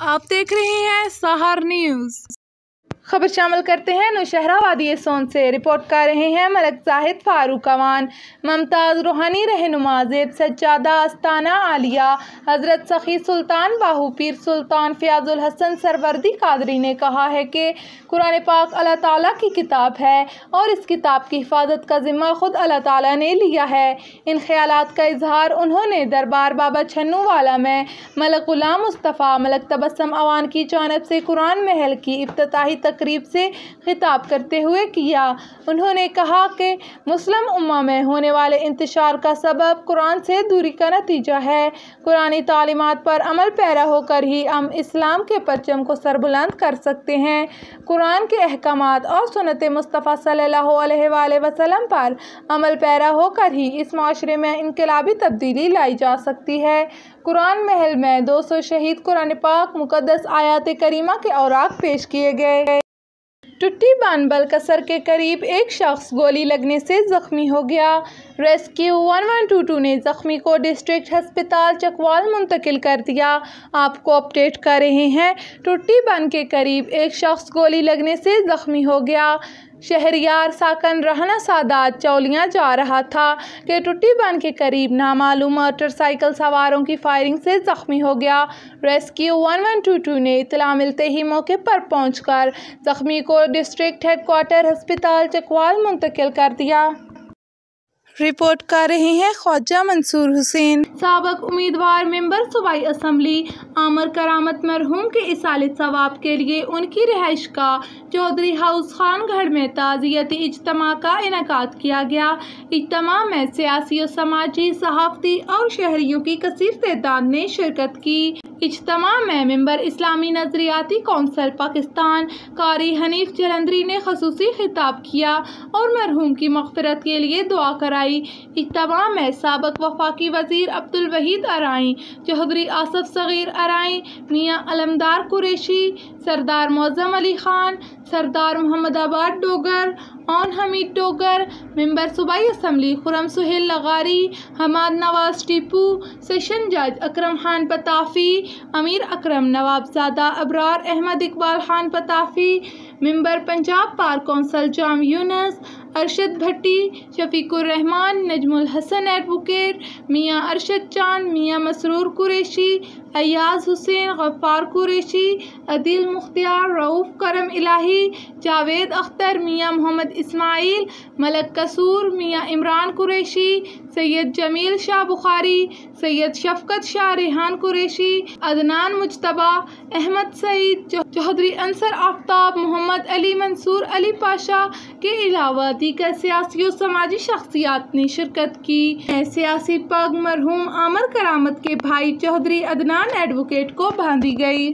आप देख रहे हैं सहर न्यूज़। खबर शामिल करते हैं नौशहरा वादी सोन से। रिपोर्ट कर रहे हैं मलक जाहिद फारूक अवान। मुमताज़ रूहानी रहनुमा ज़ेब सज्जादा आस्ताना आलिया हज़रत सखी सुल्तान बाहू पीर सुल्तान फ़याज़ुल हसन सरवर्दी कादरी ने कहा है कि कुरान पाक अल्लाह ताला की किताब है और इस किताब की हिफाजत का ज़िम्मा ख़ुद अल्लाह ताला ने लिया है। इन ख्यालात का इजहार उन्होंने दरबार बाबा छन्नू वाला में मलक गुलाम मुस्तफ़ा मलक तबस्सुम अवान की जानिब से कुरान महल की इफ्तिताही तकरीब से खिताब करते हुए किया। उन्होंने कहा कि मुस्लिम उम्मा में होने वाले इंतशार का सबब कुरान से दूरी का नतीजा है। कुरानी तालीमात पर अमल पैरा होकर ही हम इस्लाम के परचम को सरबुलंद कर सकते हैं। कुरान के अहकामात और सुन्नत मुस्तफ़ा सल्लल्लाहु अलैहि वसल्लम पर अमल पैरा होकर ही इस माशरे में इनकलाबी तब्दीली लाई जा सकती है। कुरान महल में 200 शहीद कुरान पाक मुक़द्दस आयात करीमा के औराक पेश किए गए। टुट्टी बानबल कसर के करीब एक शख्स गोली लगने से ज़ख्मी हो गया। रेस्क्यू 1122 ने ज़ख्मी को डिस्ट्रिक्ट हस्पताल चकवाल मुंतकिल कर दिया। आपको अपडेट कर रहे हैं, टुट्टी बान के करीब एक शख्स गोली लगने से ज़ख्मी हो गया। शहरियार साकन रहना सादात चौलियाँ जा रहा था कि टुट्टी बान के करीब नामालूम मोटरसाइकिल सवारों की फायरिंग से ज़ख्मी हो गया। रेस्क्यू 1122 ने इत्तला मिलते ही मौके पर पहुंचकर ज़ख्मी को डिस्ट्रिक्ट हेडक्वार्टर हस्पताल चकवाल मुंतकिल कर दिया। रिपोर्ट कर रहे हैं ख्वाजा मंसूर हुसैन। साबिक उम्मीदवार मेंबर सूबाई असम्बली आमर करामत मरहूम के इसाले सवाब के लिए उनकी रिहाइश का चौधरी हाउस खानगढ़ में ताज़ियती इज्तिमा का इनेकाद किया गया। इज्तिमा में सियासी और समाजी सहाफ़ती और शहरियों की कसीर तादाद ने शिरकत की। इज्तिमा में मेंबर इस्लामी नज़रियाती कौंसिल पाकिस्तान कारी हनीफ जलंधरी ने खसूसी खिताब किया और मरहूम की मग़फ़िरत के लिए दुआ कराई। इज्तिमा में साबिक वफाकी वज़ीर अब्दुल वहीद अराई, चौधरी आसफ सग़ीर अराई, मियाँ अलमदार कुरैशी, सरदार मौज़म अली ख़ान, सरदार मोहम्मद आबाद डोगर, ऑन हमीद डोगर, मेंबर सूबाई असम्बली खुरम सुहेल लगारी, हमाद नवाज टीपू, सेशन जज अकरम खान पताफ़ी, अमीर अकरम Nawabzada, Abrar Ahmad Iqbal Khan पताफ़ी, member Punjab bar council जाम यूनस, अरशद भट्टी, शफीकुर रहमान, नजमुल हसन एडवोकेट, मियाँ अरशद चांद, मियाँ मसरूर कुरैशी, अयाज हुसैन, गफ्फार कुरैशी, अदील मुख्तियार, रऊफ़ करम इलाही, जावेद अख्तर, मियाँ मोहम्मद इस्माइल, मलक कसूर, मियाँ इमरान कुरैशी, सैयद जमील शाह बुखारी, सैयद शफकत शाह रेहान कुरैशी, अदनान मुजतबा, अहमद सईद, चौधरी अंसर आफ्ताब, मोहम्मद अली मंसूर अली पाशा के अलावा दीगर सियासी और समाजी शख्सियात ने शिरकत की। सियासी पग मरहूम आमर करामत के भाई चौधरी अदनान एडवोकेट को बांधी गई।